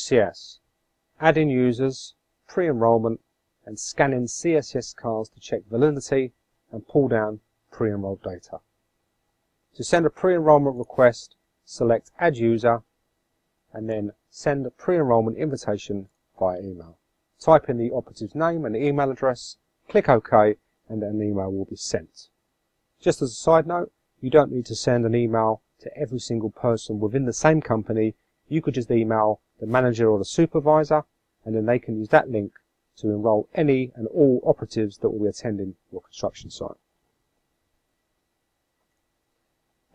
BreeCS, adding users, pre-enrollment and scanning CSCS cards to check validity and pull down pre-enrolled data. To send a pre-enrollment request, select Add User and then send a pre-enrollment invitation via email. Type in the operative's name and email address, click OK, and an email will be sent. Just as a side note, you don't need to send an email to every single person within the same company. You could just email the manager or the supervisor, and then they can use that link to enroll any and all operatives that will be attending your construction site.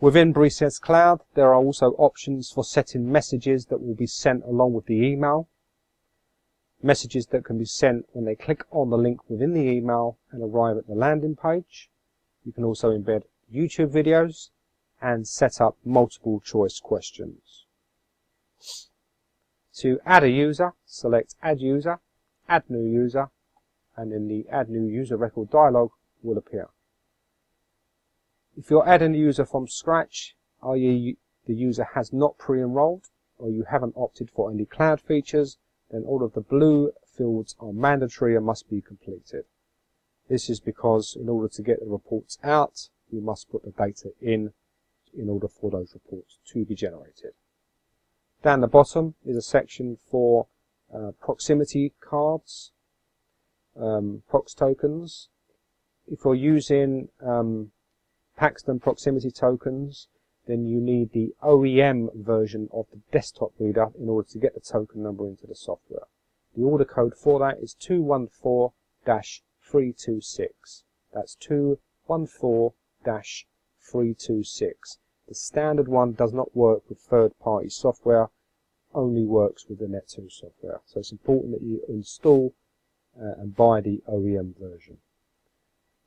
Within BreeCS Cloud, there are also options for setting messages that will be sent along with the email. Messages that can be sent when they click on the link within the email and arrive at the landing page. You can also embed YouTube videos and set up multiple choice questions. To add a user, select Add User, Add New User, and then the Add New User record dialog will appear. If you're adding a user from scratch, i.e. the user has not pre-enrolled or you haven't opted for any cloud features, then all of the blue fields are mandatory and must be completed. This is because in order to get the reports out, you must put the data in order for those reports to be generated. Down the bottom is a section for proximity cards, prox tokens. If you're using Paxton proximity tokens, then you need the OEM version of the desktop reader in order to get the token number into the software. The order code for that is 214-326. That's 214-326. The standard one does not work with third-party software, only works with the Net2 software. So it's important that you install and buy the OEM version.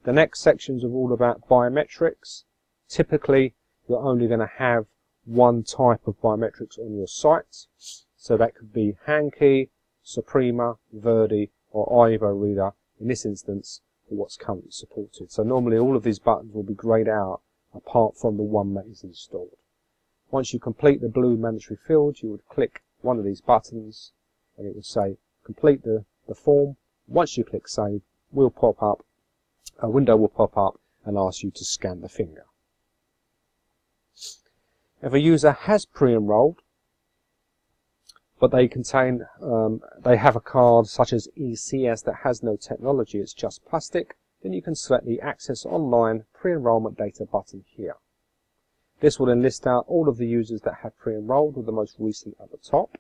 The next sections are all about biometrics. Typically, you're only going to have one type of biometrics on your site. So that could be HandKey, Suprema, Verdi, or Ivo Reader, in this instance, for what's currently supported. So normally all of these buttons will be grayed out apart from the one that is installed. Once you complete the blue mandatory field, you would click one of these buttons and it would say complete the form. Once you click save, a window will pop up and ask you to scan the finger. If a user has pre-enrolled, but they have a card such as ECS that has no technology, it's just plastic, then you can select the Access Online Pre-enrollment Data button here. This will then list out all of the users that have pre-enrolled, with the most recent at the top.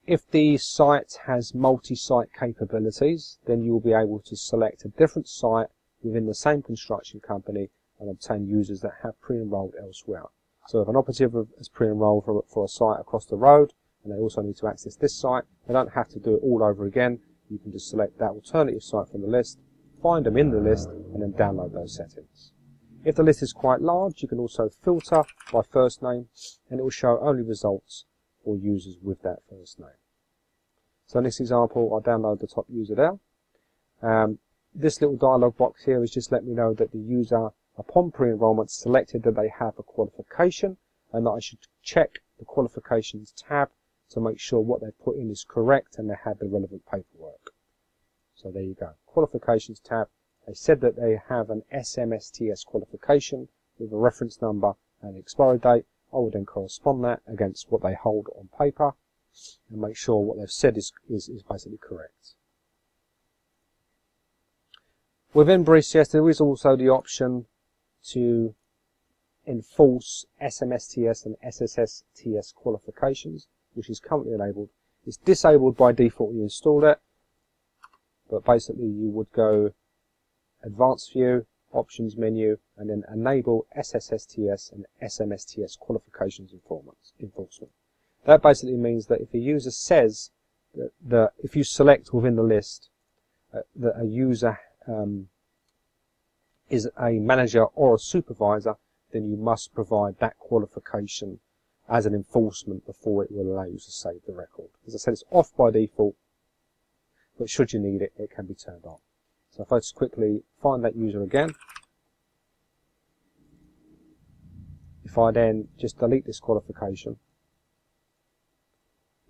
If the site has multi-site capabilities, then you will be able to select a different site within the same construction company and obtain users that have pre-enrolled elsewhere. So if an operative has pre-enrolled for a site across the road, and they also need to access this site, they don't have to do it all over again. You can just select that alternative site from the list, find them in the list, and then download those settings. If the list is quite large, you can also filter by first name, and it will show only results for users with that first name. So in this example, I'll download the top user there. This little dialog box here is just letting me know that the user, upon pre-enrollment, selected that they have a qualification, and that I should check the qualifications tab to make sure what they've put in is correct and they had the relevant paperwork. So there you go. Qualifications tab. They said that they have an SMSTS qualification with a reference number and expiry date. I would then correspond that against what they hold on paper and make sure what they've said is basically correct. Within BreeCS, there is also the option to enforce SMSTS and SSSTS qualifications, which is currently enabled. It's disabled by default when you install it, but basically you would go Advanced View, Options menu, and then enable SSSTS and SMSTS qualifications enforcement. That basically means that if a user says that if you select within the list that a user is a manager or a supervisor, then you must provide that qualification as an enforcement before it will allow you to save the record. As I said, it's off by default, but should you need it, it can be turned on. So if I just quickly find that user again, if I then just delete this qualification,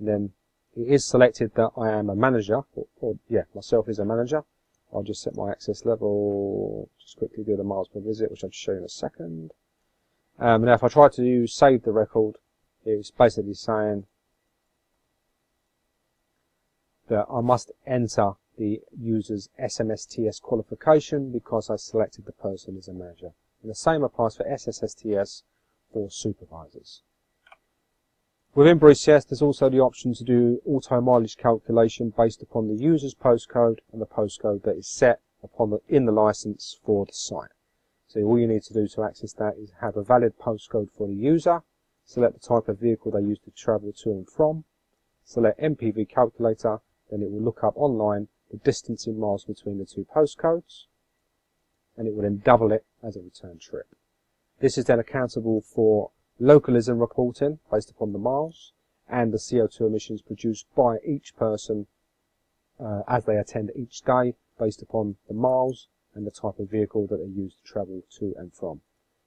and then it is selected that I am a manager, or yeah, myself is a manager. I'll just set my access level, just quickly do the miles per visit, which I'll show you in a second. Now if I try to save the record, it's basically saying that I must enter the user's SMSTS qualification because I selected the person as a manager. And the same applies for SSSTS for supervisors. Within BreeCS, there's also the option to do auto mileage calculation based upon the user's postcode and the postcode that is set in the license for the site. So all you need to do to access that is have a valid postcode for the user, select the type of vehicle they use to travel to and from, select MPV calculator, then it will look up online the distance in miles between the two postcodes, and it will then double it as a return trip. This is then accountable for localism reporting based upon the miles and the CO2 emissions produced by each person as they attend each day based upon the miles and the type of vehicle that they use to travel to and from.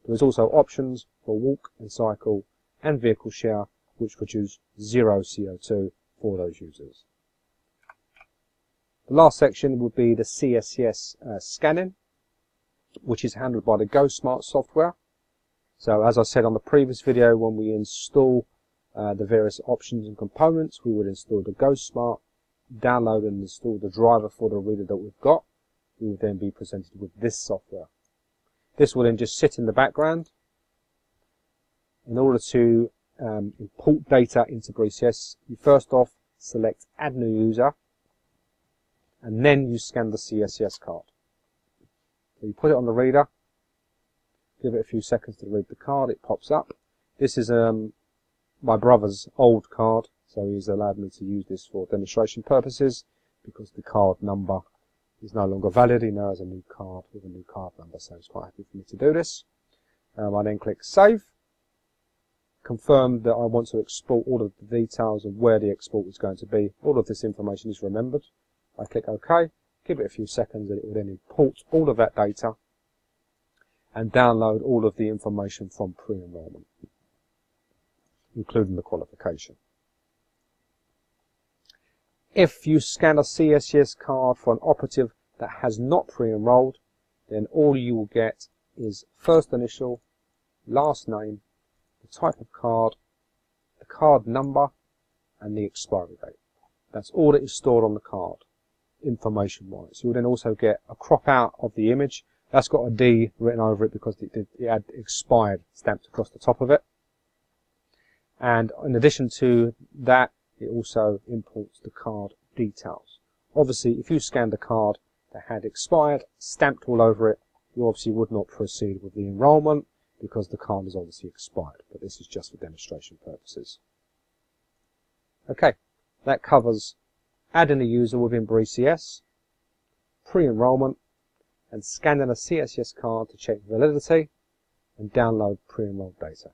There is also options for walk and cycle and vehicle share which produce zero CO2 for those users. The last section would be the CSCS scanning, which is handled by the GoSmart software. So as I said on the previous video, when we install the various options and components, we would install the GoSmart, download and install the driver for the reader that we've got. We would then be presented with this software. This will then just sit in the background. In order to import data into BreeCS, you first off select Add New User, and then you scan the CSCS card. So you put it on the reader, give it a few seconds to read the card, it pops up. This is my brother's old card, so he's allowed me to use this for demonstration purposes because the card number is no longer valid. He now has a new card with a new card number, so he's quite happy for me to do this. I then click Save, confirm that I want to export all of the details of where the export is going to be. All of this information is remembered. I click OK, give it a few seconds, and it will then import all of that data and download all of the information from pre-enrollment, including the qualification. If you scan a CSCS card for an operative that has not pre-enrolled, then all you will get is first initial, last name, the type of card, the card number, and the expiry date. That's all that is stored on the card, information-wise. You'll then also get a crop out of the image. That's got a D written over it because it had expired stamped across the top of it. And in addition to that, it also imports the card details. Obviously, if you scanned a card that had expired, stamped all over it, you obviously would not proceed with the enrollment because the card is obviously expired. But this is just for demonstration purposes. Okay, that covers adding a user within BreeCS, pre-enrollment, and scanning a CSCS card to check validity and download pre-enrolled data.